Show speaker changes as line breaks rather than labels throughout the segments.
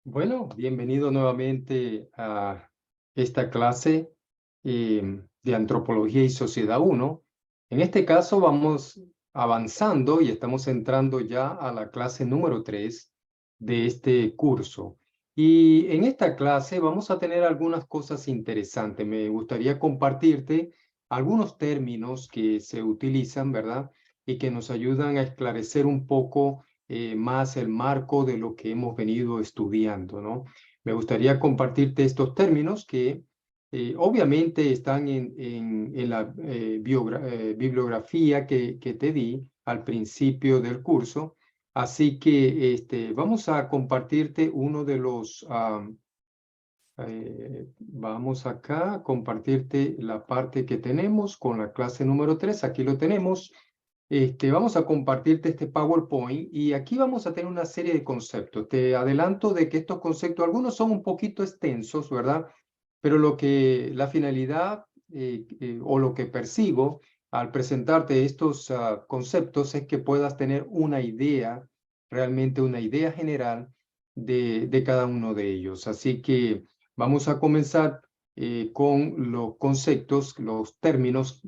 Bueno, bienvenido nuevamente a esta clase de Antropología y Sociedad 1. En este caso vamos avanzando y estamos entrando ya a la clase número 3 de este curso. Y en esta clase vamos a tener algunas cosas interesantes. Me gustaría compartirte algunos términos que se utilizan, ¿verdad? Y que nos ayudan a esclarecer un poco más el marco de lo que hemos venido estudiando, ¿no? Me gustaría compartirte estos términos que obviamente están en la bibliografía que te di al principio del curso. Así que vamos a compartirte uno de los, vamos acá a compartirte la parte que tenemos con la clase número 3. Aquí lo tenemos. Vamos a compartirte este PowerPoint y aquí vamos a tener una serie de conceptos. Te adelanto de que estos conceptos, algunos son un poquito extensos, ¿verdad? Pero la finalidad o lo que persigo al presentarte estos conceptos es que puedas tener una idea, realmente una idea general de cada uno de ellos. Así que vamos a comenzar con los conceptos, los términos.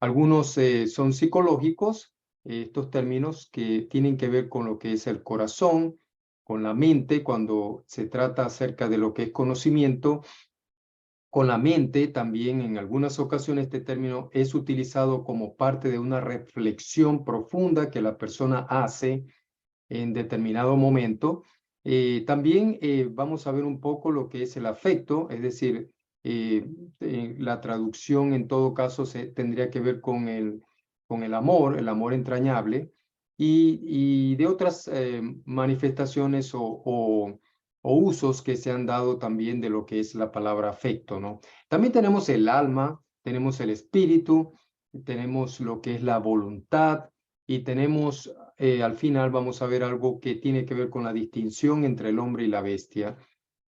Algunos son psicológicos, estos términos que tienen que ver con lo que es el corazón, con la mente, cuando se trata acerca de lo que es conocimiento. Con la mente también en algunas ocasiones este término es utilizado como parte de una reflexión profunda que la persona hace en determinado momento. También vamos a ver un poco lo que es el afecto, es decir, la traducción en todo caso tendría que ver con el amor entrañable, y de otras manifestaciones o usos que se han dado también de lo que es la palabra afecto, ¿no? También tenemos el alma, tenemos el espíritu, tenemos lo que es la voluntad y tenemos al final vamos a ver algo que tiene que ver con la distinción entre el hombre y la bestia.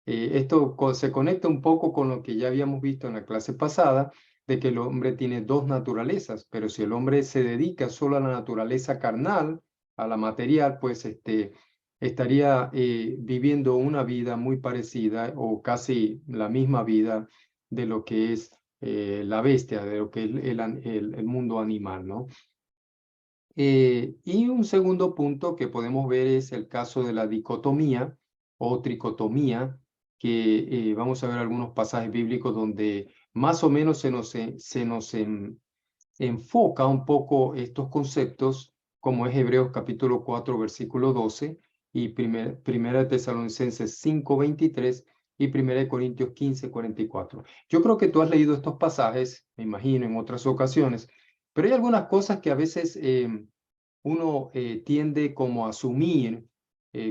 Esto se conecta un poco con lo que ya habíamos visto en la clase pasada, de que el hombre tiene dos naturalezas, pero si el hombre se dedica solo a la naturaleza carnal, a la material, pues estaría viviendo una vida muy parecida o casi la misma vida de lo que es la bestia, de lo que es el mundo animal, ¿no? Y un segundo punto que podemos ver es el caso de la dicotomía o tricotomía, que vamos a ver algunos pasajes bíblicos donde más o menos se nos enfoca un poco estos conceptos, como es Hebreos capítulo 4, versículo 12, y Primera de Tesalonicenses 5, 23 y Primera de Corintios 15, 44. Yo creo que tú has leído estos pasajes, me imagino, en otras ocasiones, pero hay algunas cosas que a veces uno tiende como a asumir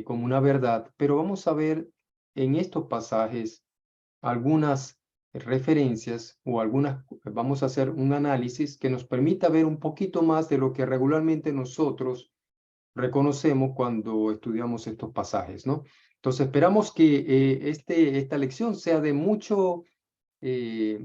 como una verdad, pero vamos a ver en estos pasajes algunas referencias o vamos a hacer un análisis que nos permita ver un poquito más de lo que regularmente nosotros reconocemos cuando estudiamos estos pasajes, ¿no? Entonces esperamos que esta lección sea de mucho, eh,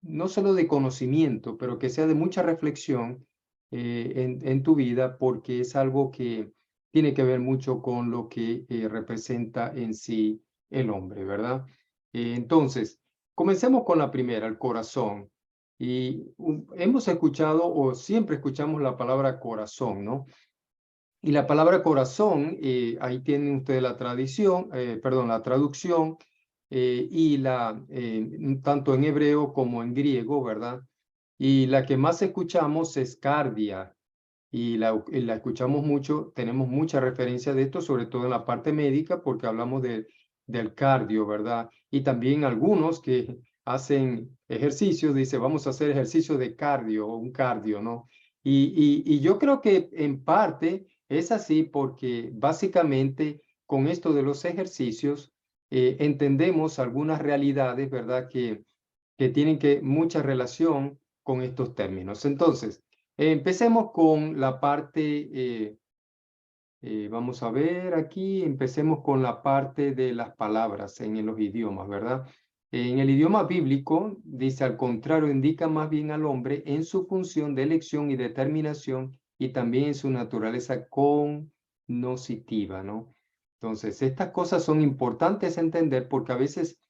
no solo de conocimiento, pero que sea de mucha reflexión en tu vida, porque es algo que tiene que ver mucho con lo que representa en sí el hombre, ¿verdad? Entonces, comencemos con la primera, el corazón. Y hemos escuchado o siempre escuchamos la palabra corazón, ¿no? Y la palabra corazón, ahí tienen ustedes la tradición, perdón, la traducción, tanto en hebreo como en griego, ¿verdad? Y la que más escuchamos es cardia, y la escuchamos mucho, tenemos mucha referencia de esto, sobre todo en la parte médica, porque hablamos del cardio, ¿verdad? Y también algunos que hacen ejercicios, dice, vamos a hacer ejercicio de cardio o un cardio, ¿no? Y yo creo que en parte es así porque básicamente con esto de los ejercicios entendemos algunas realidades, ¿verdad? Que tienen mucha relación con estos términos. Entonces, empecemos con la parte, vamos a ver aquí, empecemos con la parte de las palabras en los idiomas, ¿verdad? En el idioma bíblico, dice, al contrario, indica más bien al hombre en su función de elección y determinación y también en su naturaleza cognoscitiva, ¿no? Entonces, estas cosas son importantes entender porque a veces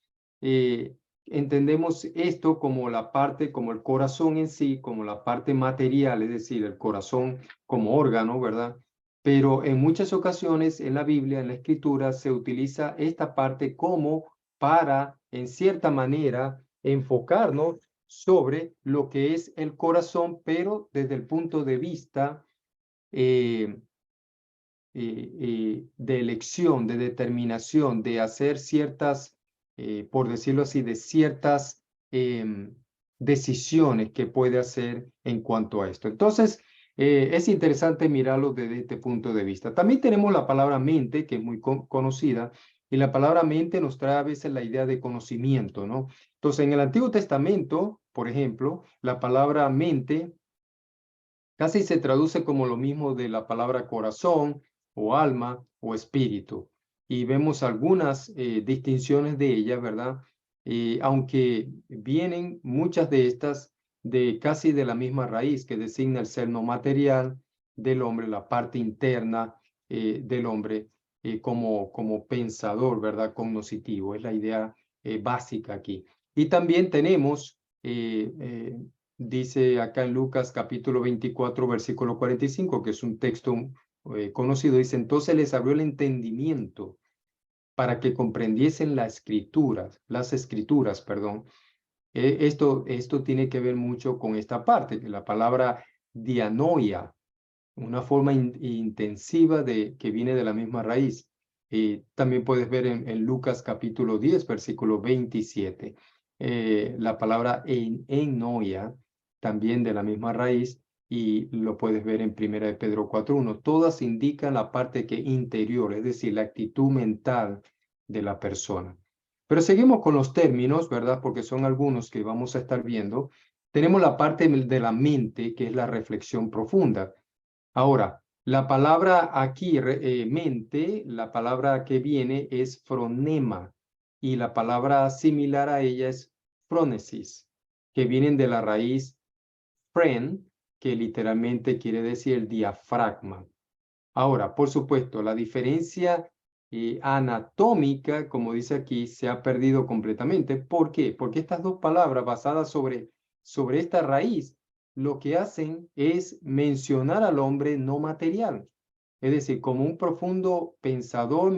entendemos esto como la parte, como el corazón en sí, como la parte material, es decir, el corazón como órgano, ¿verdad? Pero en muchas ocasiones en la Biblia, en la Escritura, se utiliza esta parte como para, en cierta manera, enfocarnos sobre lo que es el corazón, pero desde el punto de vista de elección, de determinación, de hacer ciertas, por decirlo así, de ciertas decisiones que puede hacer en cuanto a esto. Entonces, es interesante mirarlo desde este punto de vista. También tenemos la palabra mente, que es muy conocida, y la palabra mente nos trae a veces la idea de conocimiento, ¿no? Entonces, en el Antiguo Testamento, por ejemplo, la palabra mente casi se traduce como lo mismo de la palabra corazón o alma o espíritu. Y vemos algunas distinciones de ella, ¿verdad? Aunque vienen muchas de estas de casi de la misma raíz que designa el ser no material del hombre, la parte interna del hombre como pensador, ¿verdad? Cognoscitivo, es la idea básica aquí. Y también tenemos dice acá en Lucas capítulo 24, versículo 45, que es un texto conocido, dice, entonces les abrió el entendimiento para que comprendiesen las escrituras, perdón. Esto tiene que ver mucho con esta parte, que la palabra dianoia, una forma intensiva que viene de la misma raíz. También puedes ver en Lucas capítulo 10, versículo 27, la palabra ennoia, también de la misma raíz, y lo puedes ver en 1 de Pedro 4:1. Todas indican la parte que interior, es decir, la actitud mental de la persona. Pero seguimos con los términos, ¿verdad? Porque son algunos que vamos a estar viendo. Tenemos la parte de la mente, que es la reflexión profunda. Ahora, la palabra aquí, mente, la palabra que viene es fronema y la palabra similar a ella es frónesis, que vienen de la raíz fren, que literalmente quiere decir el diafragma. Ahora, por supuesto, la diferencia anatómica, como dice aquí, se ha perdido completamente. ¿Por qué? Porque estas dos palabras basadas sobre esta raíz, lo que hacen es mencionar al hombre no material, es decir, como un profundo pensador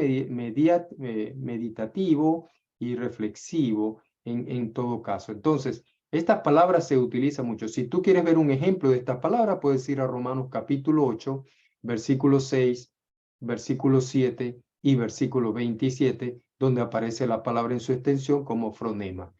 meditativo y reflexivo en todo caso. Entonces, estas palabras se utilizan mucho. Si tú quieres ver un ejemplo de esta palabra, puedes ir a Romanos capítulo 8, versículo 6, versículo 7 y versículo 27, donde aparece la palabra en su extensión como fronema.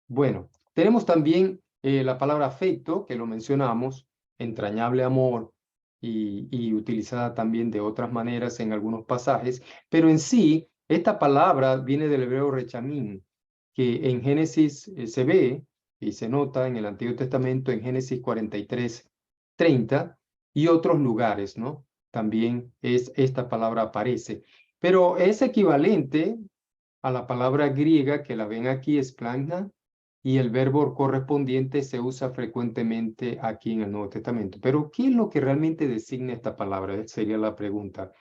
Bueno, tenemos también la palabra afecto, que lo mencionamos, entrañable amor, y utilizada también de otras maneras en algunos pasajes, pero en sí, esta palabra viene del hebreo rechamín, que en Génesis se ve y se nota en el Antiguo Testamento, en Génesis 43:30 y otros lugares, ¿no? También esta palabra aparece, pero es equivalente a la palabra griega que la ven aquí, esplagna, y el verbo correspondiente se usa frecuentemente aquí en el Nuevo Testamento. Pero, ¿qué es lo que realmente designa esta palabra? Sería la pregunta.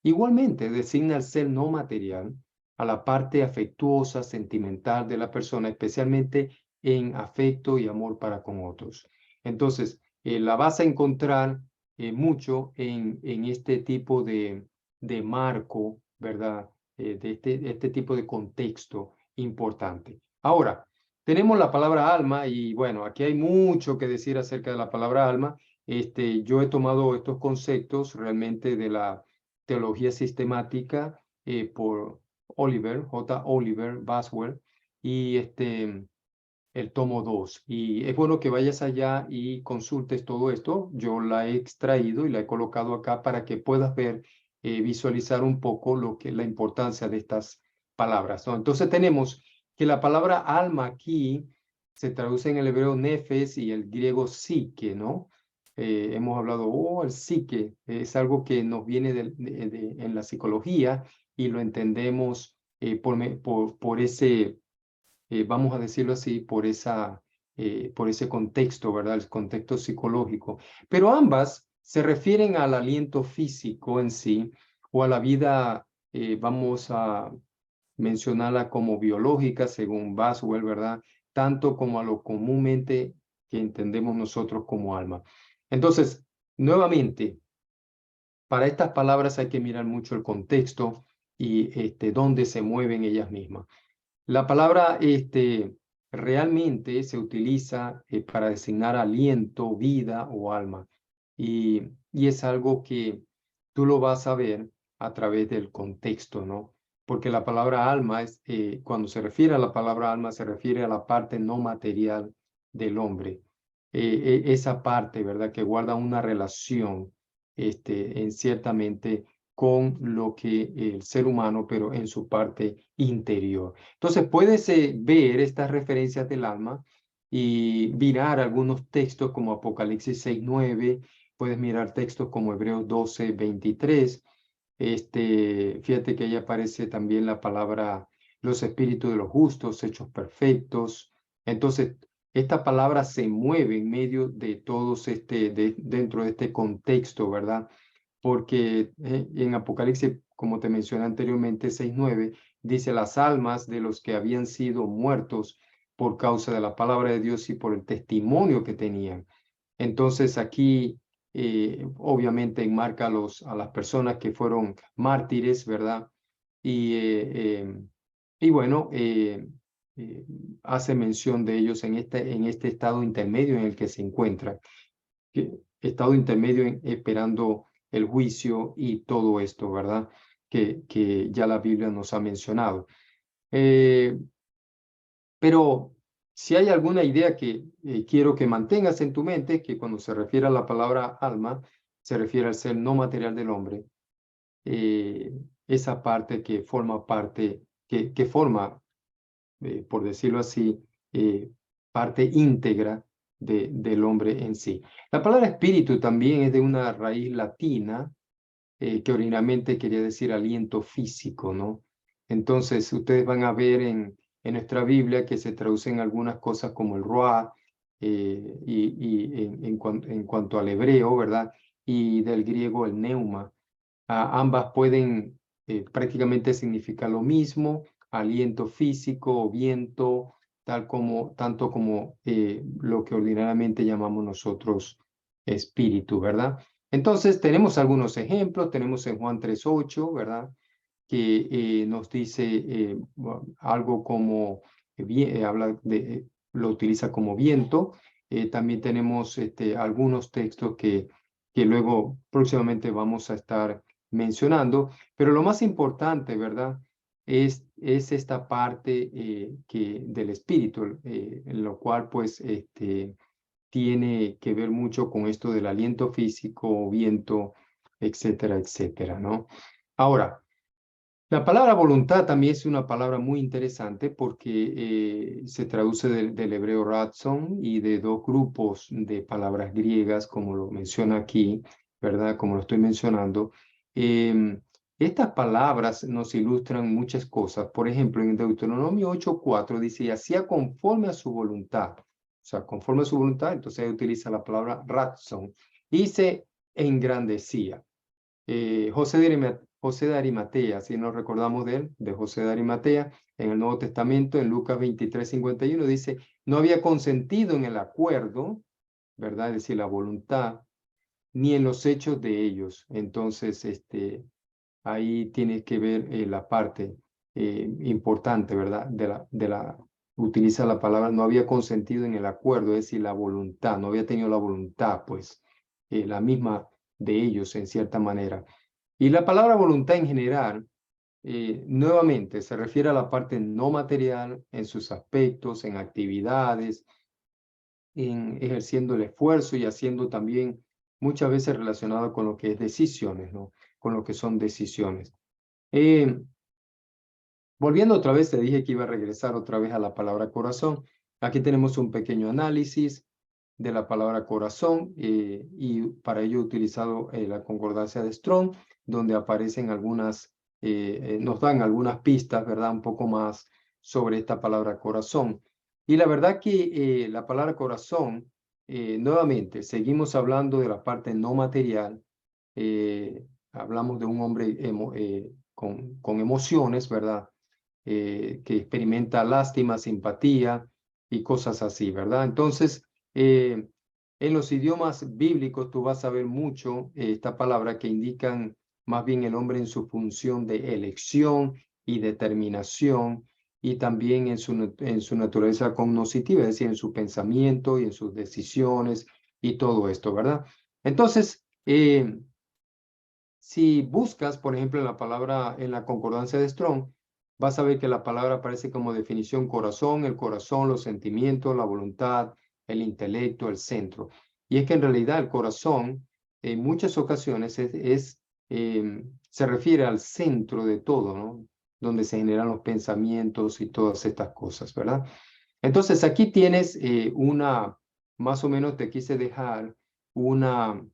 Igualmente, designa al ser no material, a la parte afectuosa, sentimental de la persona, especialmente en afecto y amor para con otros. Entonces, la vas a encontrar mucho en este tipo de marco, ¿verdad? De este tipo de contexto importante. Ahora, tenemos la palabra alma y bueno, aquí hay mucho que decir acerca de la palabra alma. Yo he tomado estos conceptos realmente de la teología sistemática por J. Oliver Baswell, y el tomo 2. Y es bueno que vayas allá y consultes todo esto. Yo la he extraído y la he colocado acá para que puedas ver, visualizar un poco la importancia de estas palabras, ¿no? Entonces tenemos que la palabra alma aquí se traduce en el hebreo nefes y el griego psique, ¿no? Hemos hablado, el psique es algo que nos viene en la psicología y lo entendemos por ese vamos a decirlo así, por ese contexto, ¿verdad? El contexto psicológico. Pero ambas se refieren al aliento físico en sí, o a la vida, vamos a mencionarla como biológica, según Boswell, ¿verdad? Tanto como a lo comúnmente que entendemos nosotros como alma. Entonces, nuevamente, para estas palabras hay que mirar mucho el contexto y dónde se mueven ellas mismas. La palabra realmente se utiliza para designar aliento, vida o alma. Y es algo que tú lo vas a ver a través del contexto, ¿no? Porque la palabra alma, cuando se refiere a la palabra alma, se refiere a la parte no material del hombre. Esa parte, ¿verdad? Que guarda una relación, ciertamente con lo que el ser humano, pero en su parte interior. Entonces puedes ver estas referencias del alma y mirar algunos textos como Apocalipsis 6:9, puedes mirar textos como Hebreos 12:23. Fíjate que ahí aparece también la palabra los espíritus de los justos, hechos perfectos. Entonces, esta palabra se mueve en medio de todos dentro de este contexto, ¿verdad? Porque en Apocalipsis, como te mencioné anteriormente, 6:9, dice las almas de los que habían sido muertos por causa de la palabra de Dios y por el testimonio que tenían. Entonces aquí obviamente enmarca a las personas que fueron mártires, ¿verdad? Y, y bueno, hace mención de ellos en este estado intermedio en el que se encuentran, estado intermedio esperando el juicio y todo esto, ¿verdad? Que ya la Biblia nos ha mencionado. Pero si hay alguna idea que quiero que mantengas en tu mente, que cuando se refiere a la palabra alma, se refiere al ser no material del hombre, eh, esa parte que forma parte, que forma, por decirlo así, parte íntegra del hombre en sí. La palabra espíritu también es de una raíz latina, que originalmente quería decir aliento físico, ¿no? Entonces, ustedes van a ver en nuestra Biblia que se traducen algunas cosas como el ruah, y en cuanto al hebreo, ¿verdad? Y del griego el neuma. Ambas pueden prácticamente significar lo mismo, aliento físico, viento, tanto como lo que ordinariamente llamamos nosotros espíritu, ¿verdad? Entonces, tenemos algunos ejemplos, tenemos en Juan 3:8, ¿verdad? Que nos dice algo como, lo utiliza como viento. También tenemos algunos textos que luego próximamente vamos a estar mencionando, pero lo más importante, ¿verdad? Es esta parte del espíritu, en lo cual pues tiene que ver mucho con esto del aliento físico, viento, etcétera, etcétera, ¿no? Ahora, la palabra voluntad también es una palabra muy interesante porque se traduce del hebreo ratson y de dos grupos de palabras griegas, como lo menciona aquí, ¿verdad? Como lo estoy mencionando. Estas palabras nos ilustran muchas cosas. Por ejemplo, en Deuteronomio 8:4 dice, y hacía conforme a su voluntad. O sea, conforme a su voluntad, entonces utiliza la palabra ratson y se engrandecía. José de Arimatea, si nos recordamos de él, de José de Arimatea, en el Nuevo Testamento, en Lucas 23:51, dice, no había consentido en el acuerdo, ¿verdad? Es decir, la voluntad, ni en los hechos de ellos. Entonces, ahí tiene que ver la parte importante, ¿verdad? Utiliza la palabra, no había consentido en el acuerdo, es decir, la voluntad, no había tenido la voluntad, pues, la misma de ellos en cierta manera. Y la palabra voluntad en general, nuevamente, se refiere a la parte no material en sus aspectos, en actividades, en ejerciendo el esfuerzo y haciendo también muchas veces relacionado con lo que es decisiones, ¿no? Con lo que son decisiones. Volviendo otra vez, te dije que iba a regresar otra vez a la palabra corazón. Aquí tenemos un pequeño análisis de la palabra corazón y para ello he utilizado la concordancia de Strong, donde aparecen nos dan algunas pistas, ¿verdad? Un poco más sobre esta palabra corazón. Y la verdad que la palabra corazón, nuevamente, seguimos hablando de la parte no material, hablamos de un hombre con emociones, ¿verdad? Que experimenta lástima, simpatía y cosas así, ¿verdad? Entonces, en los idiomas bíblicos tú vas a ver mucho esta palabra que indican más bien el hombre en su función de elección y determinación, y también en su naturaleza cognoscitiva, es decir, en su pensamiento y en sus decisiones y todo esto, ¿verdad? Entonces, si buscas, por ejemplo, en la palabra, en la concordancia de Strong, vas a ver que la palabra aparece como definición corazón, el corazón, los sentimientos, la voluntad, el intelecto, el centro. Y es que en realidad el corazón, en muchas ocasiones, se refiere al centro de todo, ¿no? Donde se generan los pensamientos y todas estas cosas, ¿verdad? Entonces aquí tienes más o menos te quise dejar una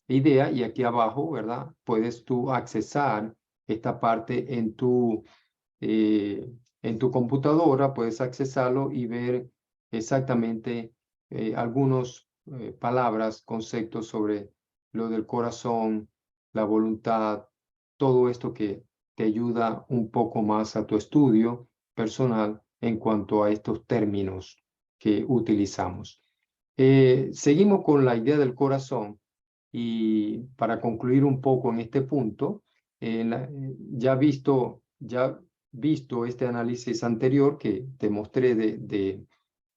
idea, y aquí abajo, ¿verdad? Puedes tú accesar esta parte en tu computadora, puedes accesarlo y ver exactamente algunos palabras, conceptos sobre lo del corazón, la voluntad, todo esto que te ayuda un poco más a tu estudio personal en cuanto a estos términos que utilizamos. Seguimos con la idea del corazón. Y para concluir un poco en este punto, ya visto este análisis anterior que te mostré de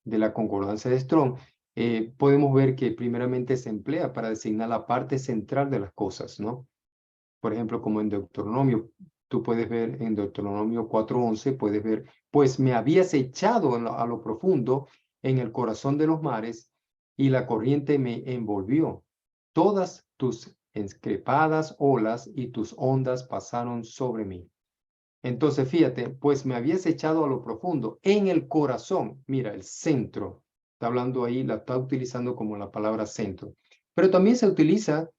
la concordancia de Strong, podemos ver que primeramente se emplea para designar la parte central de las cosas, ¿no? Por ejemplo, como en Deuteronomio, tú puedes ver en Deuteronomio 4:11, puedes ver, pues me habías echado a lo profundo en el corazón de los mares y la corriente me envolvió. Todas tus encrespadas olas y tus ondas pasaron sobre mí. Entonces, fíjate, pues me habías echado a lo profundo, en el corazón. Mira, el centro. Está hablando ahí, la está utilizando como la palabra centro. Pero también se utiliza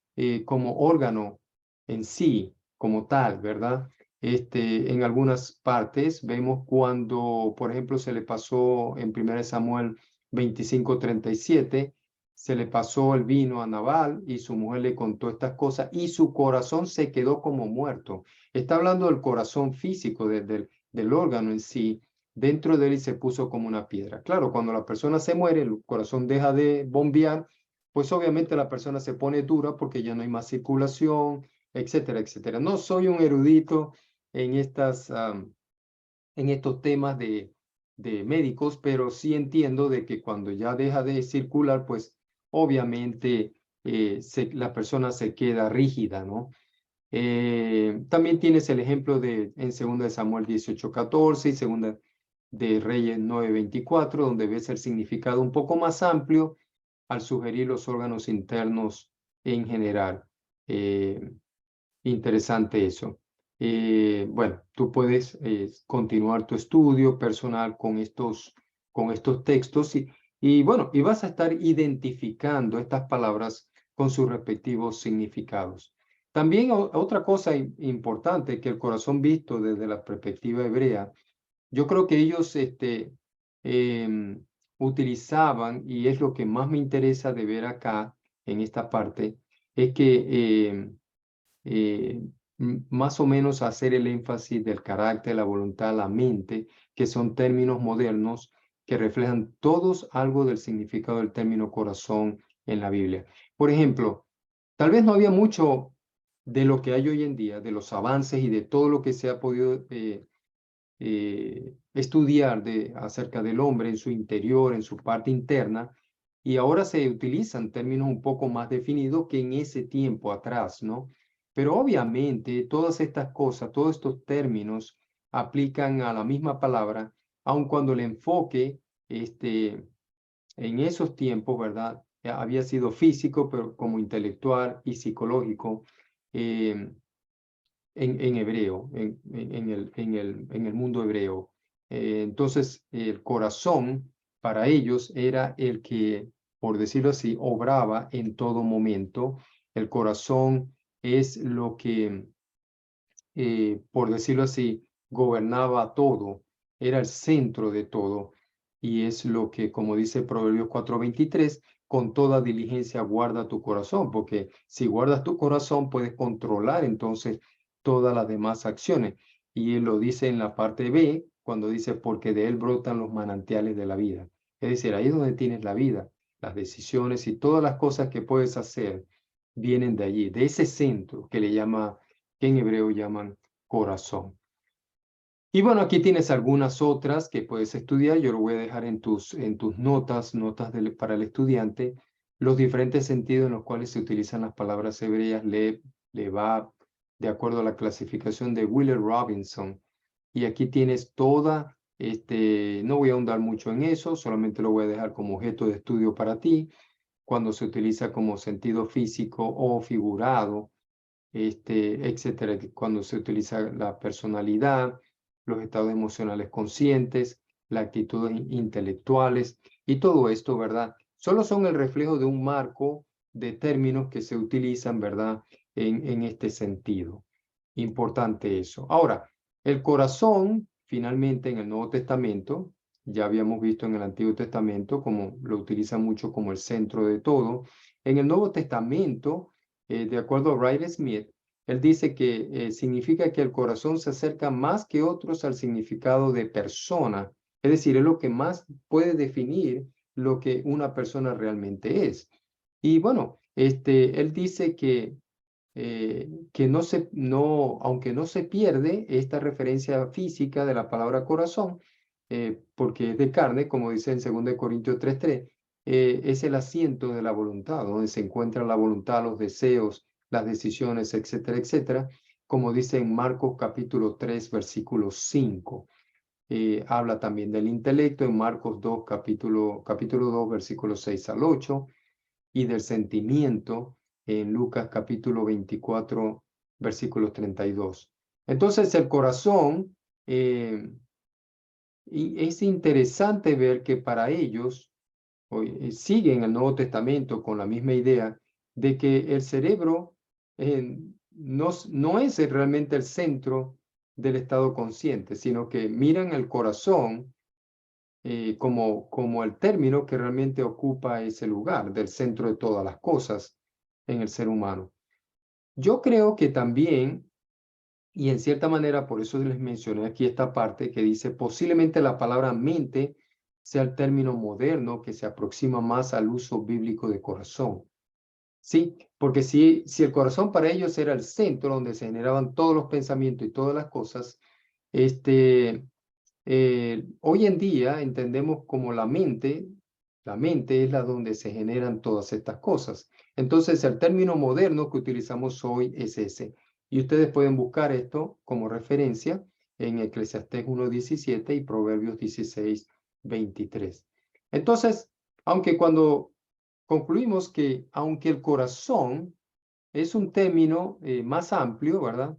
como órgano en sí, como tal, ¿verdad? En algunas partes vemos cuando, por ejemplo, se le pasó en 1 Samuel 25:37, se le pasó el vino a Nabal y su mujer le contó estas cosas y su corazón se quedó como muerto. Está hablando del corazón físico, del órgano en sí. Dentro de él se puso como una piedra. Claro, cuando la persona se muere, el corazón deja de bombear, pues obviamente la persona se pone dura porque ya no hay más circulación, etcétera, etcétera. No soy un erudito en en estos temas de médicos, pero sí entiendo de que cuando ya deja de circular, pues obviamente la persona se queda rígida, ¿no? También tienes el ejemplo en 2 de Samuel 18:14 y 2 de Reyes 9:24, donde ves el significado un poco más amplio al sugerir los órganos internos en general. Interesante eso. Bueno, tú puedes continuar tu estudio personal con estos textos y bueno, y vas a estar identificando estas palabras con sus respectivos significados. También otra cosa importante que el corazón visto desde la perspectiva hebrea, yo creo que ellos utilizaban, y es lo que más me interesa de ver acá en esta parte, es que más o menos hacer el énfasis del carácter, la voluntad, la mente, que son términos modernos que reflejan todos algo del significado del término corazón en la Biblia. Por ejemplo, tal vez no había mucho de lo que hay hoy en día, de los avances y de todo lo que se ha podido estudiar acerca del hombre en su interior, en su parte interna, y ahora se utilizan términos un poco más definidos que en ese tiempo atrás, ¿no? Pero obviamente todas estas cosas, todos estos términos aplican a la misma palabra, aun cuando el enfoque en esos tiempos, ¿verdad? Había sido físico, pero como intelectual y psicológico. En hebreo, en el mundo hebreo. Entonces, el corazón para ellos era el que, por decirlo así, obraba en todo momento. El corazón es lo que, por decirlo así, gobernaba todo, era el centro de todo. Y es lo que, como dice Proverbios 4:23, con toda diligencia guarda tu corazón, porque si guardas tu corazón puedes controlar entonces todas las demás acciones. Y él lo dice en la parte B, cuando dice, porque de él brotan los manantiales de la vida. Es decir, ahí es donde tienes la vida, las decisiones y todas las cosas que puedes hacer vienen de allí, de ese centro que que en hebreo llaman corazón. Y bueno, aquí tienes algunas otras que puedes estudiar. Yo lo voy a dejar en tus notas para el estudiante, los diferentes sentidos en los cuales se utilizan las palabras hebreas, le va de acuerdo a la clasificación de Willard Robinson. Y aquí tienes toda, no voy a ahondar mucho en eso, solamente lo voy a dejar como objeto de estudio para ti, cuando se utiliza como sentido físico o figurado, etcétera, cuando se utiliza la personalidad, los estados emocionales conscientes, las actitudes intelectuales y todo esto, ¿verdad? Solo son el reflejo de un marco de términos que se utilizan, ¿verdad? En este sentido. Importante eso. Ahora, el corazón, finalmente en el Nuevo Testamento, ya habíamos visto en el Antiguo Testamento como lo utilizan mucho como el centro de todo. En el Nuevo Testamento, de acuerdo a Wright Smith, él dice que significa que el corazón se acerca más que otros al significado de persona. Es decir, es lo que más puede definir lo que una persona realmente es. Y bueno, él dice que aunque no se pierde esta referencia física de la palabra corazón, porque es de carne, como dice en 2 Corintios 3:3, es el asiento de la voluntad, donde se encuentra la voluntad, los deseos, las decisiones, etcétera, etcétera, como dice en Marcos capítulo 3, versículo 5. Habla también del intelecto en Marcos 2, capítulo 2, versículos 6 al 8, y del sentimiento en Lucas capítulo 24, versículos 32. Entonces el corazón, y es interesante ver que para ellos siguen el Nuevo Testamento con la misma idea de que el cerebro no es realmente el centro del estado consciente, sino que miran el corazón como el término que realmente ocupa ese lugar del centro de todas las cosas en el ser humano. Yo creo que también, y en cierta manera, por eso les mencioné aquí esta parte que dice, posiblemente la palabra mente sea el término moderno que se aproxima más al uso bíblico de corazón. Sí, porque si el corazón para ellos era el centro donde se generaban todos los pensamientos y todas las cosas, hoy en día entendemos como la mente es la donde se generan todas estas cosas. Entonces, el término moderno que utilizamos hoy es ese. Y ustedes pueden buscar esto como referencia en Eclesiastés 1:17 y Proverbios 16:23. Entonces, aunque cuando concluimos que aunque el corazón es un término más amplio, ¿verdad?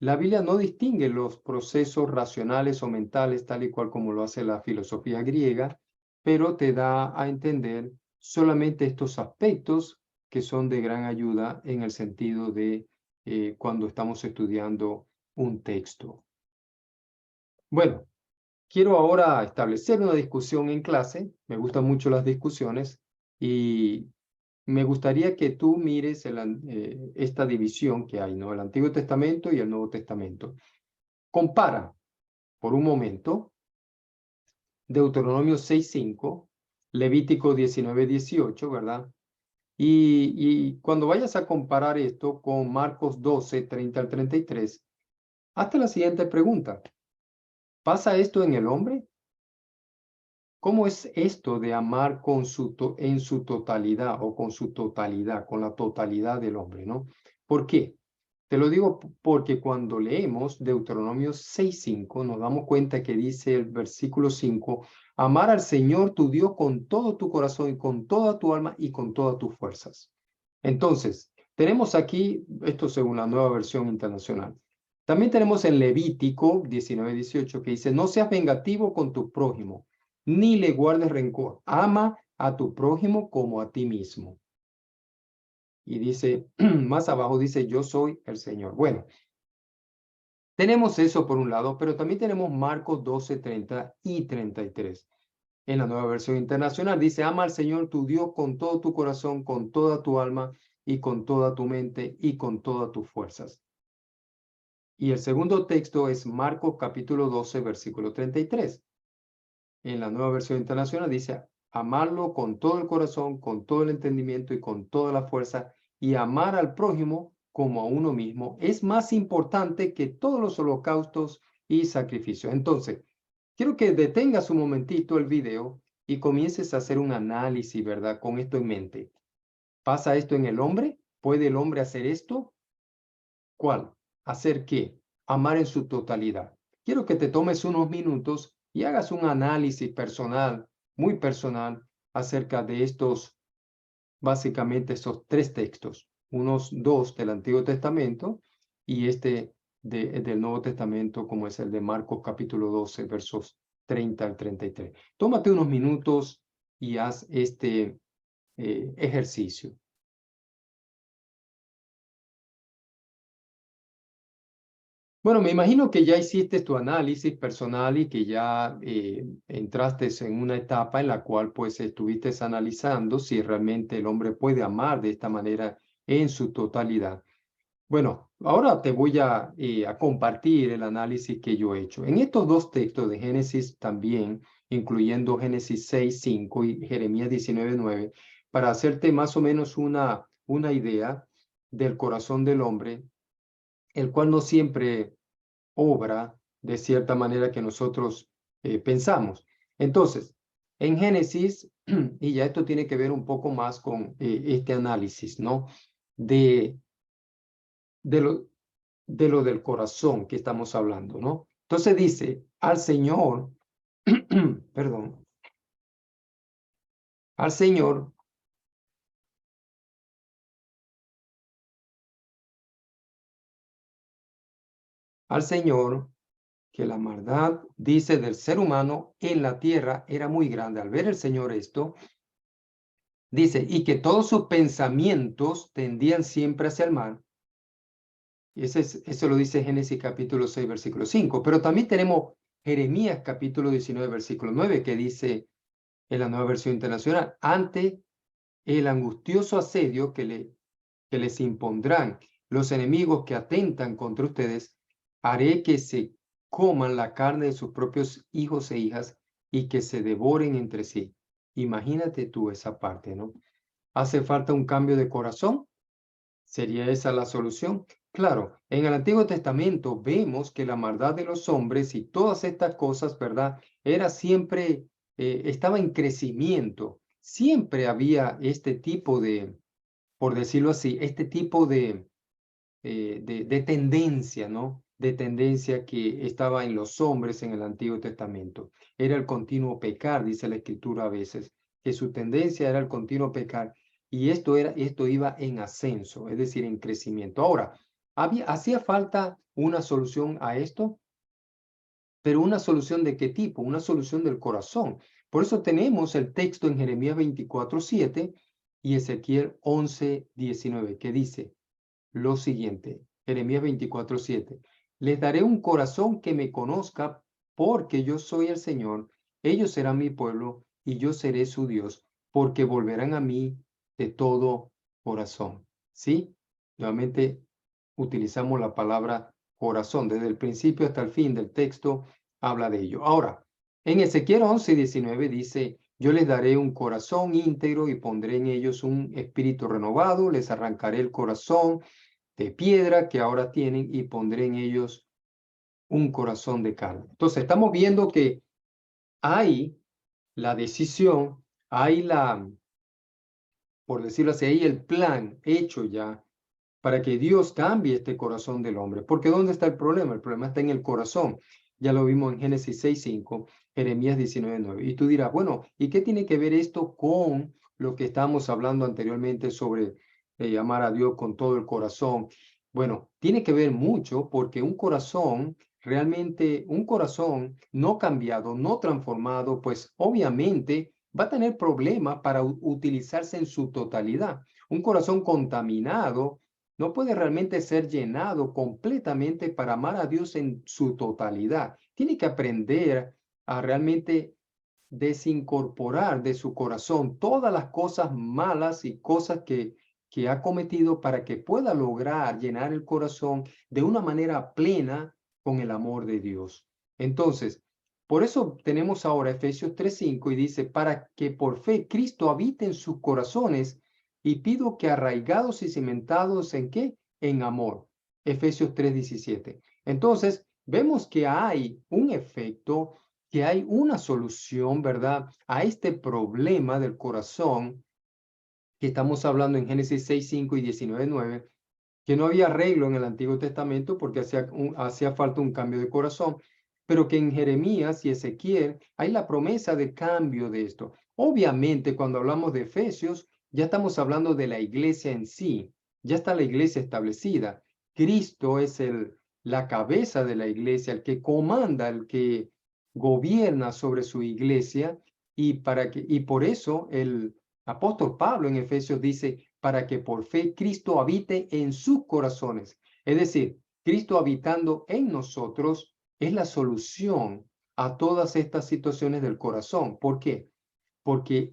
La Biblia no distingue los procesos racionales o mentales tal y cual como lo hace la filosofía griega, pero te da a entender solamente estos aspectos que son de gran ayuda en el sentido de cuando estamos estudiando un texto. Bueno, quiero ahora establecer una discusión en clase. Me gustan mucho las discusiones y me gustaría que tú mires esta división que hay, ¿no? El Antiguo Testamento y el Nuevo Testamento. Compara por un momento Deuteronomio 6:5, Levítico 19:18, ¿verdad? Y cuando vayas a comparar esto con Marcos 12:30 al 33, hazte la siguiente pregunta. ¿Pasa esto en el hombre? ¿Cómo es esto de amar en su totalidad o con su totalidad, con la totalidad del hombre, ¿no? ¿Por qué? Te lo digo porque cuando leemos Deuteronomio 6:5 nos damos cuenta que dice el versículo 5, amar al Señor tu Dios con todo tu corazón y con toda tu alma y con todas tus fuerzas. Entonces, tenemos aquí, esto según la Nueva Versión Internacional, también tenemos en Levítico 19:18 que dice, no seas vengativo con tu prójimo, ni le guardes rencor, ama a tu prójimo como a ti mismo. Y dice, más abajo dice, yo soy el Señor. Bueno, tenemos eso por un lado, pero también tenemos Marcos 12:30 y 33. En la Nueva Versión Internacional dice, ama al Señor tu Dios con todo tu corazón, con toda tu alma y con toda tu mente y con todas tus fuerzas. Y el segundo texto es Marcos capítulo 12, versículo 33. En la Nueva Versión Internacional dice, amarlo con todo el corazón, con todo el entendimiento y con toda la fuerza, y amar al prójimo como a uno mismo es más importante que todos los holocaustos y sacrificios. Entonces, quiero que detengas un momentito el video y comiences a hacer un análisis, ¿verdad? Con esto en mente. ¿Pasa esto en el hombre? ¿Puede el hombre hacer esto? ¿Cuál? ¿Hacer qué? Amar en su totalidad. Quiero que te tomes unos minutos y hagas un análisis personal, muy personal, acerca de estos, básicamente estos tres textos. Unos dos del Antiguo Testamento y este del Nuevo Testamento, como es el de Marcos capítulo 12, versos 30 al 33. Tómate unos minutos y haz este ejercicio. Bueno, me imagino que ya hiciste tu análisis personal y que ya entraste en una etapa en la cual pues estuviste analizando si realmente el hombre puede amar de esta manera en su totalidad. Bueno, ahora te voy a compartir el análisis que yo he hecho. En estos dos textos de Génesis también, incluyendo Génesis 6, 5 y Jeremías 19, 9, para hacerte más o menos una idea del corazón del hombre, el cual no siempre obra de cierta manera que nosotros pensamos. Entonces, en Génesis, y ya esto tiene que ver un poco más con este análisis, ¿no? De, de, lo, de lo del corazón que estamos hablando, ¿no? Entonces dice, al Señor, perdón, al Señor, al Señor, que la maldad, dice, del ser humano en la tierra era muy grande. Al ver el Señor esto, dice, y que todos sus pensamientos tendían siempre hacia el mal. Y eso lo dice Génesis capítulo 6, versículo 5. Pero también tenemos Jeremías capítulo 19, versículo 9, que dice en la Nueva Versión Internacional, ante el angustioso asedio que les impondrán los enemigos que atentan contra ustedes, haré que se coman la carne de sus propios hijos e hijas y que se devoren entre sí. Imagínate tú esa parte, ¿no? ¿Hace falta un cambio de corazón? ¿Sería esa la solución? Claro, en el Antiguo Testamento vemos que la maldad de los hombres y todas estas cosas, ¿verdad? Era siempre, estaba en crecimiento. Siempre había este tipo de, por decirlo así, este tipo de tendencia, ¿no? De tendencia que estaba en los hombres en el Antiguo Testamento. Era el continuo pecar, dice la Escritura a veces, que su tendencia era el continuo pecar y esto iba en ascenso, es decir, en crecimiento. Ahora, hacía falta una solución a esto, pero una solución ¿de qué tipo? Una solución del corazón. Por eso tenemos el texto en Jeremías 24:7 y Ezequiel 11:19 que dice lo siguiente, Jeremías 24:7. Les daré un corazón que me conozca porque yo soy el Señor. Ellos serán mi pueblo y yo seré su Dios, porque volverán a mí de todo corazón. ¿Sí? Nuevamente utilizamos la palabra corazón. Desde el principio hasta el fin del texto habla de ello. Ahora, en Ezequiel 11:19 dice, yo les daré un corazón íntegro y pondré en ellos un espíritu renovado, les arrancaré el corazón de piedra que ahora tienen y pondré en ellos un corazón de carne. Entonces, estamos viendo que hay la decisión, hay por decirlo así, hay el plan hecho ya para que Dios cambie este corazón del hombre. Porque ¿dónde está el problema? El problema está en el corazón. Ya lo vimos en Génesis 6:5, Jeremías 19:9. Y tú dirás, bueno, ¿y qué tiene que ver esto con lo que estábamos hablando anteriormente sobre amar a Dios con todo el corazón? Bueno, tiene que ver mucho porque un corazón, realmente un corazón no cambiado, no transformado, pues obviamente va a tener problemas para utilizarse en su totalidad. Un corazón contaminado no puede realmente ser llenado completamente para amar a Dios en su totalidad. Tiene que aprender a realmente desincorporar de su corazón todas las cosas malas y cosas que ha cometido para que pueda lograr llenar el corazón de una manera plena con el amor de Dios. Entonces, por eso tenemos ahora Efesios 3:5 y dice, para que por fe Cristo habite en sus corazones, y pido que arraigados y cimentados ¿en qué? En amor. Efesios 3:17. Entonces, vemos que hay un efecto, que hay una solución, ¿verdad? A este problema del corazón que estamos hablando en Génesis 6:5 y 19:9, que no había arreglo en el Antiguo Testamento porque hacía falta un cambio de corazón, pero que en Jeremías y Ezequiel hay la promesa de cambio de esto. Obviamente, cuando hablamos de Efesios, ya estamos hablando de la iglesia en sí, ya está la iglesia establecida. Cristo es la cabeza de la iglesia, el que comanda, el que gobierna sobre su iglesia, y por eso el apóstol Pablo en Efesios dice, para que por fe Cristo habite en sus corazones. Es decir, Cristo habitando en nosotros es la solución a todas estas situaciones del corazón. ¿Por qué? Porque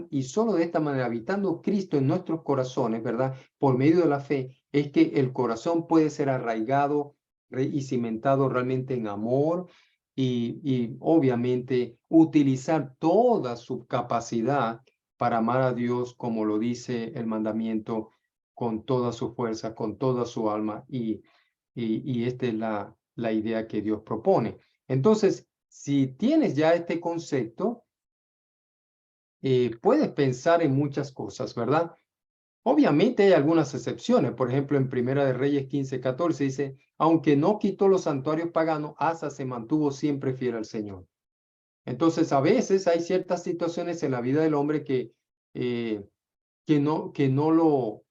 y solo de esta manera, habitando Cristo en nuestros corazones, ¿verdad? Por medio de la fe, es que el corazón puede ser arraigado y cimentado realmente en amor y obviamente utilizar toda su capacidad para amar a Dios, como lo dice el mandamiento, con toda su fuerza, con toda su alma, y esta es la idea que Dios propone. Entonces, si tienes ya este concepto, puedes pensar en muchas cosas, ¿verdad? Obviamente hay algunas excepciones. Por ejemplo, en Primera de Reyes 15:14 dice, aunque no quitó los santuarios paganos, Asa se mantuvo siempre fiel al Señor. Entonces, a veces hay ciertas situaciones en la vida del hombre eh, que no lo,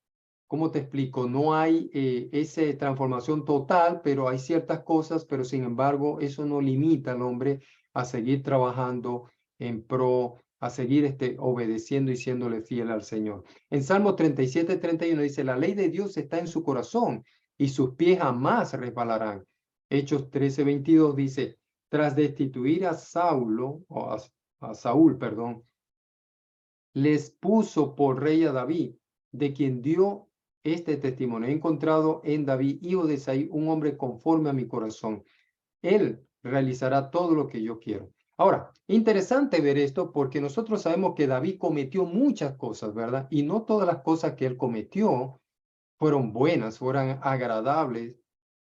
¿cómo te explico? No hay esa transformación total, pero hay ciertas cosas, pero sin embargo, eso no limita al hombre a seguir trabajando en pro, a seguir obedeciendo y siéndole fiel al Señor. En Salmo 37:31 dice, la ley de Dios está en su corazón y sus pies jamás resbalarán. Hechos 13:22 dice, tras destituir a Saúl, perdón, les puso por rey a David, de quien dio este testimonio. He encontrado en David, hijo de Isaí, un hombre conforme a mi corazón. Él realizará todo lo que yo quiero. Ahora, interesante ver esto porque nosotros sabemos que David cometió muchas cosas, ¿verdad? Y no todas las cosas que él cometió fueron buenas, fueron agradables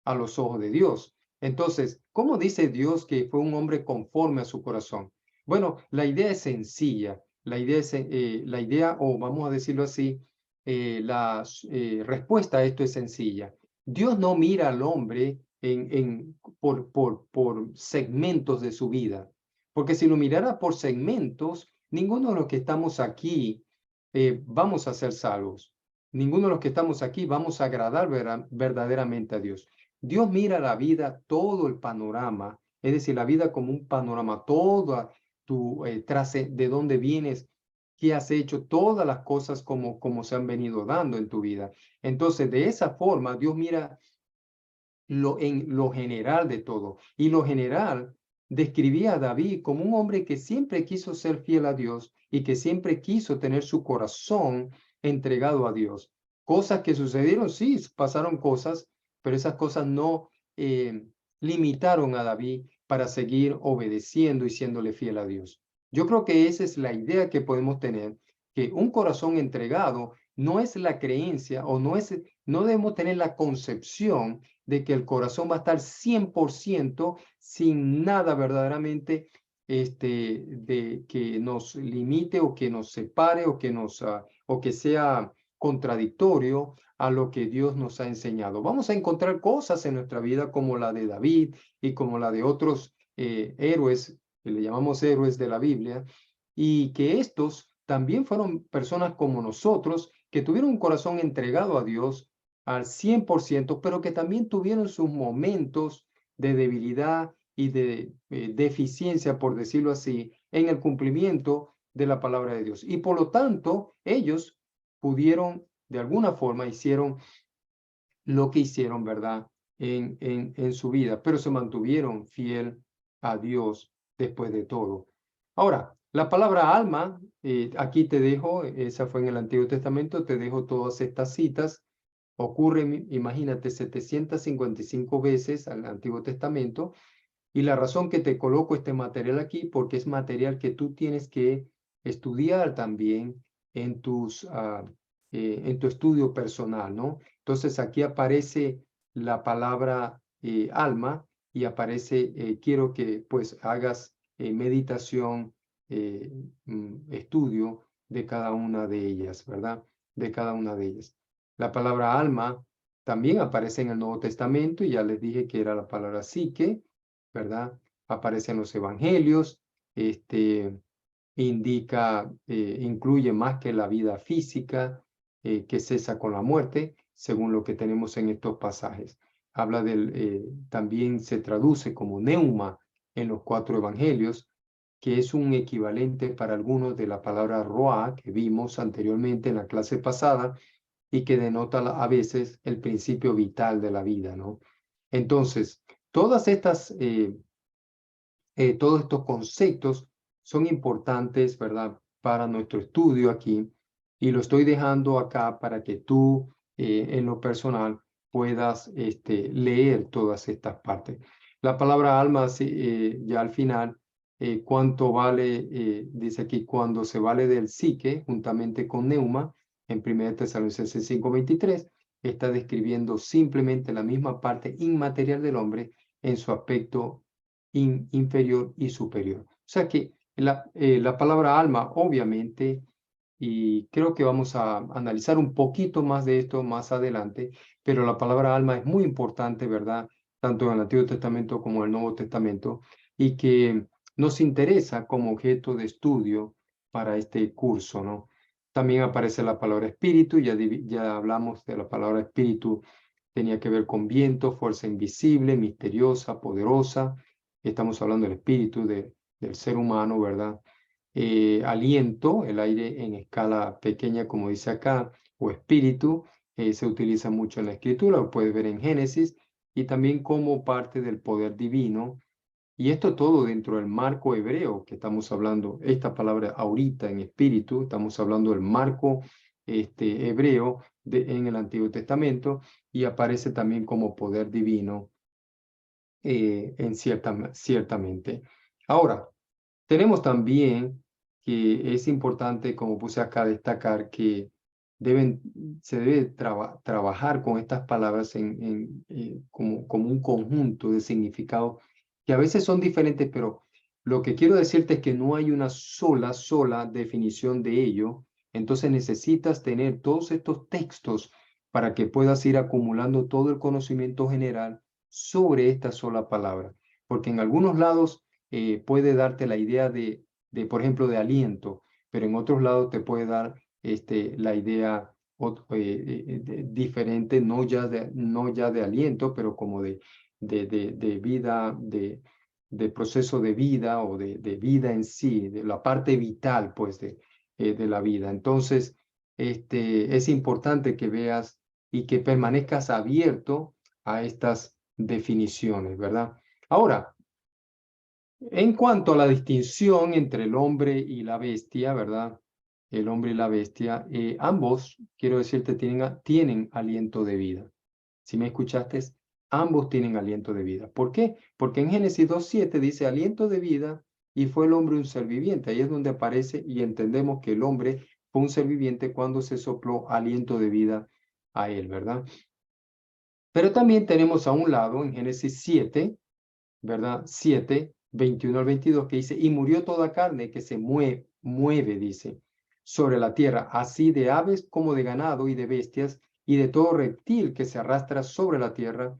a los ojos de Dios. Entonces, ¿cómo dice Dios que fue un hombre conforme a su corazón? Bueno, la idea es sencilla. La idea, o vamos a decirlo así, la respuesta a esto es sencilla. Dios no mira al hombre por segmentos de su vida, porque si lo mirara por segmentos, ninguno de los que estamos aquí vamos a ser salvos. Ninguno de los que estamos aquí vamos a agradar verdaderamente a Dios. Dios mira la vida, todo el panorama, es decir, la vida como un panorama, toda de dónde vienes, qué has hecho, todas las cosas como se han venido dando en tu vida. Entonces, de esa forma, Dios mira en lo general de todo. Y lo general describía a David como un hombre que siempre quiso ser fiel a Dios y que siempre quiso tener su corazón entregado a Dios. Cosas que sucedieron, sí, pasaron cosas, pero esas cosas no limitaron a David para seguir obedeciendo y siéndole fiel a Dios. Yo creo que esa es la idea que podemos tener, que un corazón entregado no es la creencia o no debemos tener la concepción de que el corazón va a estar 100% sin nada verdaderamente de que nos limite o que nos separe o que sea contradictorio a lo que Dios nos ha enseñado. Vamos a encontrar cosas en nuestra vida como la de David y como la de otros héroes, que le llamamos héroes de la Biblia, y que estos también fueron personas como nosotros que tuvieron un corazón entregado a Dios al 100%, pero que también tuvieron sus momentos de debilidad y de deficiencia, por decirlo así, en el cumplimiento de la palabra de Dios. Y por lo tanto, ellos pudieron, de alguna forma, hicieron lo que hicieron, ¿verdad? En su vida, pero se mantuvieron fiel a Dios después de todo. Ahora, la palabra alma, aquí te dejo, esa fue en el Antiguo Testamento, te dejo todas estas citas. Ocurre, imagínate, 755 veces al Antiguo Testamento. Y la razón que te coloco este material aquí, porque es material que tú tienes que estudiar también en en tu estudio personal, ¿no? Entonces aquí aparece la palabra alma y aparece, quiero que pues hagas meditación, estudio de cada una de ellas, ¿verdad? De cada una de ellas. La palabra alma también aparece en el Nuevo Testamento y ya les dije que era la palabra psique, ¿verdad? Aparece en los evangelios, incluye más que la vida física, que cesa con la muerte, según lo que tenemos en estos pasajes. También se traduce como neuma en los 4 evangelios, que es un equivalente para algunos de la palabra roa que vimos anteriormente en la clase pasada y que denota a veces el principio vital de la vida, ¿no? Entonces, todos estos conceptos son importantes, ¿verdad? Para nuestro estudio aquí y lo estoy dejando acá para que tú en lo personal puedas leer todas estas partes. La palabra alma, ya al final, ¿cuánto vale? Dice aquí, cuando se vale del psique, juntamente con neuma, en 1 Tesalonicenses 5:23, está describiendo simplemente la misma parte inmaterial del hombre en su aspecto inferior y superior. O sea que la palabra alma, obviamente, y creo que vamos a analizar un poquito más de esto más adelante, pero la palabra alma es muy importante, ¿verdad? Tanto en el Antiguo Testamento como en el Nuevo Testamento, y que nos interesa como objeto de estudio para este curso, ¿no? También aparece la palabra espíritu, ya hablamos de la palabra espíritu, tenía que ver con viento, fuerza invisible, misteriosa, poderosa. Estamos hablando del espíritu del ser humano, ¿verdad? Aliento, el aire en escala pequeña, como dice acá, o espíritu, se utiliza mucho en la escritura, lo puedes ver en Génesis, y también como parte del poder divino. Y esto todo dentro del marco hebreo que estamos hablando, esta palabra ahorita en espíritu, estamos hablando del marco hebreo en el Antiguo Testamento y aparece también como poder divino ciertamente. Ahora, tenemos también que es importante, como puse acá, destacar que se debe trabajar con estas palabras como un conjunto de significados que a veces son diferentes, pero lo que quiero decirte es que no hay una sola definición de ello. Entonces necesitas tener todos estos textos para que puedas ir acumulando todo el conocimiento general sobre esta sola palabra. Porque en algunos lados puede darte la idea por ejemplo, de aliento, pero en otros lados te puede dar la idea diferente, no ya de aliento, pero como de vida, de proceso de vida o de vida en sí, de la parte vital, pues, de la vida. Entonces, es importante que veas y que permanezcas abierto a estas definiciones, ¿verdad? Ahora, en cuanto a la distinción entre el hombre y la bestia, ¿verdad? El hombre y la bestia, ambos, quiero decirte, tienen aliento de vida. Si me escuchaste, ambos tienen aliento de vida. ¿Por qué? Porque en Génesis 2:7 dice aliento de vida y fue el hombre un ser viviente. Ahí es donde aparece y entendemos que el hombre fue un ser viviente cuando se sopló aliento de vida a él, ¿verdad? Pero también tenemos a un lado en Génesis 7, ¿verdad? 7:21 al 22, que dice, y murió toda carne que se mueve, dice, sobre la tierra, así de aves como de ganado y de bestias, y de todo reptil que se arrastra sobre la tierra,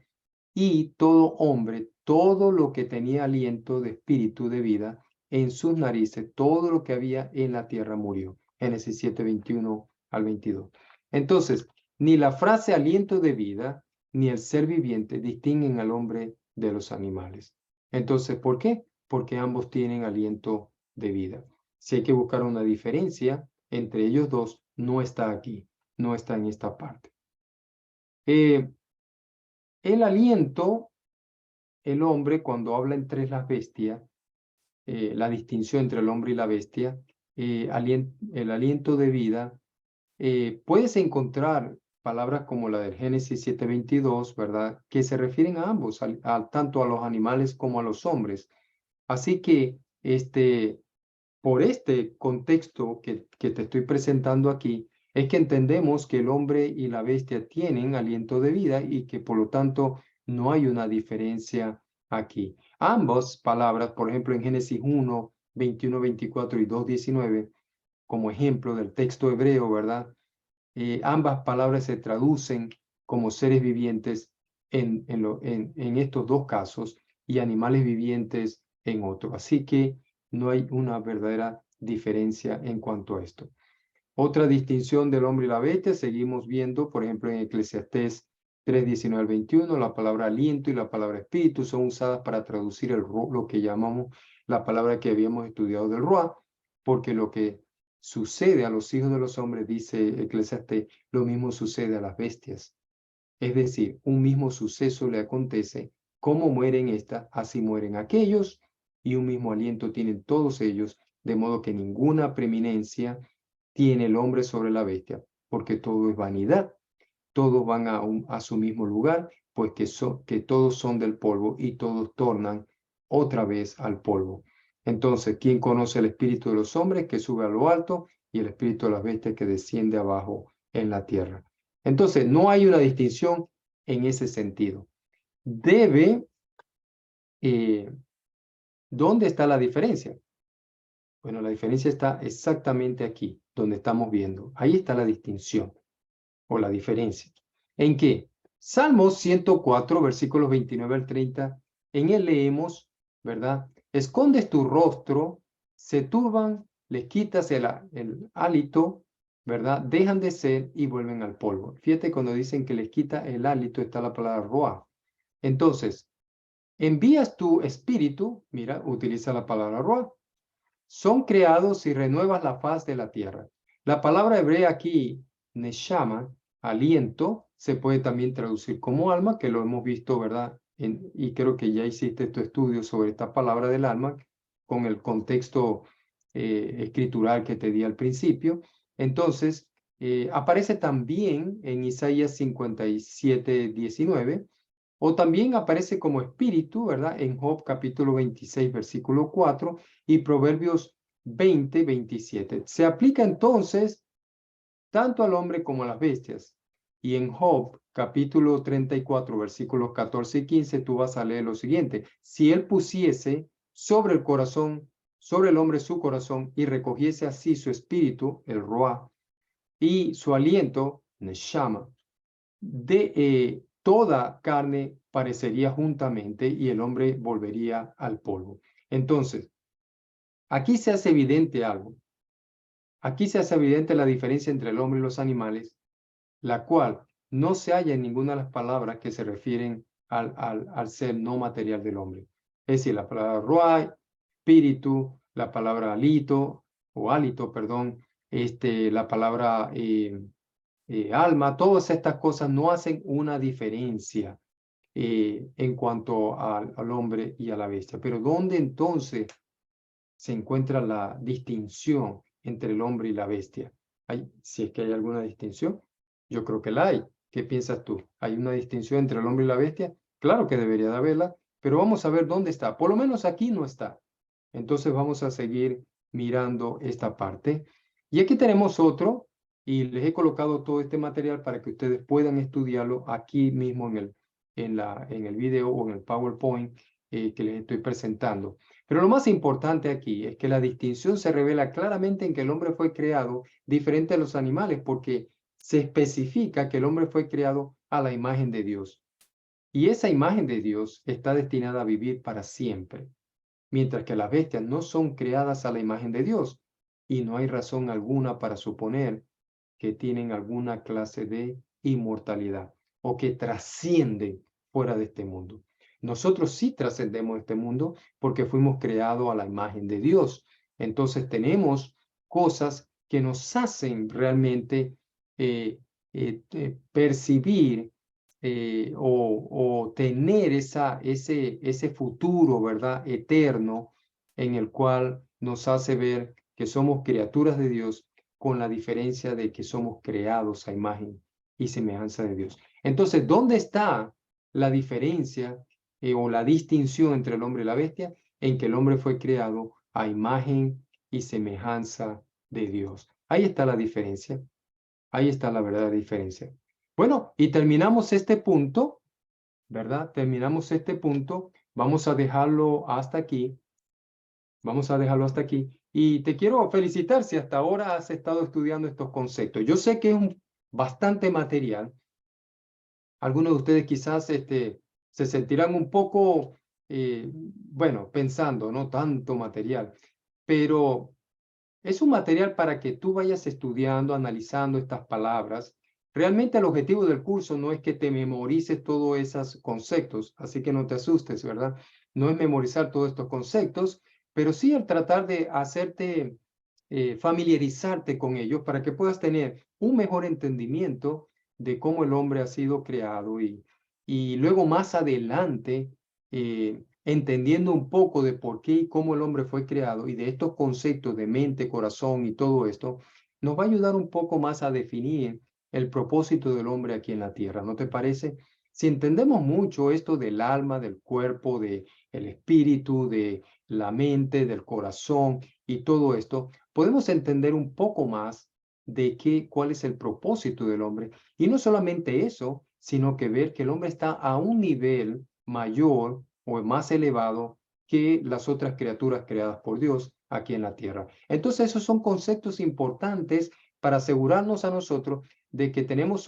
y todo hombre, todo lo que tenía aliento de espíritu de vida en sus narices, todo lo que había en la tierra murió. Génesis 7:21 al 22. Entonces, ni la frase aliento de vida, ni el ser viviente distinguen al hombre de los animales. Entonces, ¿por qué? Porque ambos tienen aliento de vida. Si hay que buscar una diferencia entre ellos dos, no está aquí, no está en esta parte. El aliento, el hombre, cuando habla entre las bestias, la distinción entre el hombre y la bestia, el aliento de vida, puedes encontrar palabras como la del Génesis 7:22, ¿verdad? Que se refieren a ambos, tanto a los animales como a los hombres. Así que, por este contexto que te estoy presentando aquí, es que entendemos que el hombre y la bestia tienen aliento de vida y que por lo tanto no hay una diferencia aquí. Ambas palabras, por ejemplo, en Génesis 1, 21, 24 y 2, 19, como ejemplo del texto hebreo, ¿verdad? Ambas palabras se traducen como seres vivientes en estos dos casos y animales vivientes en otro. Así que no hay una verdadera diferencia en cuanto a esto. Otra distinción del hombre y la bestia, seguimos viendo, por ejemplo, en Eclesiastés 3, 19 al 21, la palabra aliento y la palabra espíritu son usadas para traducir lo que llamamos la palabra que habíamos estudiado del Ruah, porque lo que sucede a los hijos de los hombres, dice Eclesiastés, lo mismo sucede a las bestias. Es decir, un mismo suceso le acontece, como mueren estas, así mueren aquellos, y un mismo aliento tienen todos ellos, de modo que ninguna preeminencia tiene el hombre sobre la bestia, porque todo es vanidad, todos van a su mismo lugar, pues que todos son del polvo y todos tornan otra vez al polvo. Entonces, ¿quién conoce el espíritu de los hombres que sube a lo alto y el espíritu de las bestias que desciende abajo en la tierra? Entonces, no hay una distinción en ese sentido. ¿Dónde está la diferencia? Bueno, la diferencia está exactamente aquí, donde estamos viendo. Ahí está la distinción o la diferencia. ¿En qué? Salmos 104, versículos 29 al 30. En él leemos, ¿verdad? Escondes tu rostro, se turban, les quitas el hálito, ¿verdad? Dejan de ser y vuelven al polvo. Fíjate, cuando dicen que les quita el hálito, está la palabra roa. Entonces, envías tu espíritu, mira, utiliza la palabra roa. Son creados y renuevas la faz de la tierra. La palabra hebrea aquí, neshama, aliento, se puede también traducir como alma, que lo hemos visto, ¿verdad? Y creo que ya hiciste tu estudio sobre esta palabra del alma con el contexto escritural que te di al principio. Entonces, aparece también en Isaías 57, 19, o también aparece como espíritu, ¿verdad? En Job capítulo 26, versículo 4 y Proverbios 20, 27. Se aplica entonces tanto al hombre como a las bestias. Y en Job capítulo 34, versículos 14 y 15, tú vas a leer lo siguiente. Si él pusiese sobre el corazón, sobre el hombre su corazón y recogiese así su espíritu, el Ruah, y su aliento, Neshama, toda carne parecería juntamente y el hombre volvería al polvo. Entonces, aquí se hace evidente algo. Aquí se hace evidente la diferencia entre el hombre y los animales, la cual no se halla en ninguna de las palabras que se refieren al ser no material del hombre. Es decir, la palabra ruah, espíritu, la palabra hálito, perdón, la palabra alma, todas estas cosas no hacen una diferencia en cuanto al hombre y a la bestia. Pero ¿dónde entonces se encuentra la distinción entre el hombre y la bestia? Si es que hay alguna distinción, yo creo que la hay. ¿Qué piensas tú? ¿Hay una distinción entre el hombre y la bestia? Claro que debería de haberla, pero vamos a ver dónde está. Por lo menos aquí no está. Entonces vamos a seguir mirando esta parte. Y aquí tenemos otro, y les he colocado todo este material para que ustedes puedan estudiarlo aquí mismo en el video o en el PowerPoint que les estoy presentando. Pero lo más importante aquí es que la distinción se revela claramente en que el hombre fue creado diferente a los animales, porque se especifica que el hombre fue creado a la imagen de Dios. Y esa imagen de Dios está destinada a vivir para siempre, mientras que las bestias no son creadas a la imagen de Dios y no hay razón alguna para suponer que tienen alguna clase de inmortalidad o que trascienden fuera de este mundo. Nosotros sí trascendemos este mundo porque fuimos creados a la imagen de Dios. Entonces tenemos cosas que nos hacen realmente percibir o tener ese futuro, ¿verdad? Eterno en el cual nos hace ver que somos criaturas de Dios con la diferencia de que somos creados a imagen y semejanza de Dios. Entonces, ¿dónde está la diferencia o la distinción entre el hombre y la bestia? En que el hombre fue creado a imagen y semejanza de Dios. Ahí está la diferencia. Ahí está la verdadera diferencia. Bueno, y terminamos este punto, ¿verdad? Terminamos este punto. Vamos a dejarlo hasta aquí. Vamos a dejarlo hasta aquí. Y te quiero felicitar si hasta ahora has estado estudiando estos conceptos. Yo sé que es bastante material. Algunos de ustedes quizás se sentirán un poco, bueno, pensando, no tanto material, pero es un material para que tú vayas estudiando, analizando estas palabras. Realmente el objetivo del curso no es que te memorices todos esos conceptos, así que no te asustes, ¿verdad? No es memorizar todos estos conceptos, pero sí el tratar de hacerte familiarizarte con ellos para que puedas tener un mejor entendimiento de cómo el hombre ha sido creado y luego más adelante, entendiendo un poco de por qué y cómo el hombre fue creado y de estos conceptos de mente, corazón y todo esto, nos va a ayudar un poco más a definir el propósito del hombre aquí en la tierra, ¿no te parece? Si entendemos mucho esto del alma, del cuerpo, del espíritu, de la mente, del corazón y todo esto, podemos entender un poco más de cuál es el propósito del hombre. Y no solamente eso, sino que ver que el hombre está a un nivel mayor o más elevado que las otras criaturas creadas por Dios aquí en la tierra. Entonces, esos son conceptos importantes para asegurarnos a nosotros de que tenemos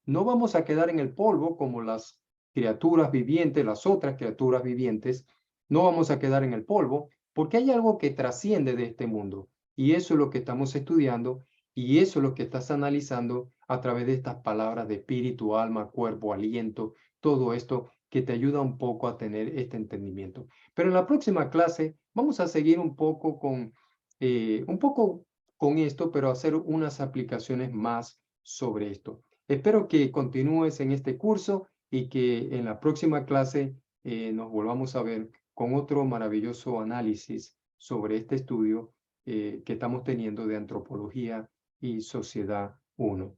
no vamos a quedar en el polvo como las criaturas vivientes, las otras criaturas vivientes, no vamos a quedar en el polvo, porque hay algo que trasciende de este mundo. Y eso es lo que estamos estudiando y eso es lo que estás analizando a través de estas palabras de espíritu, alma, cuerpo, aliento, todo esto que te ayuda un poco a tener este entendimiento. Pero en la próxima clase vamos a seguir un poco con esto, pero hacer unas aplicaciones más sobre esto. Espero que continúes en este curso y que en la próxima clase nos volvamos a ver con otro maravilloso análisis sobre este estudio que estamos teniendo de Antropología y Sociedad 1.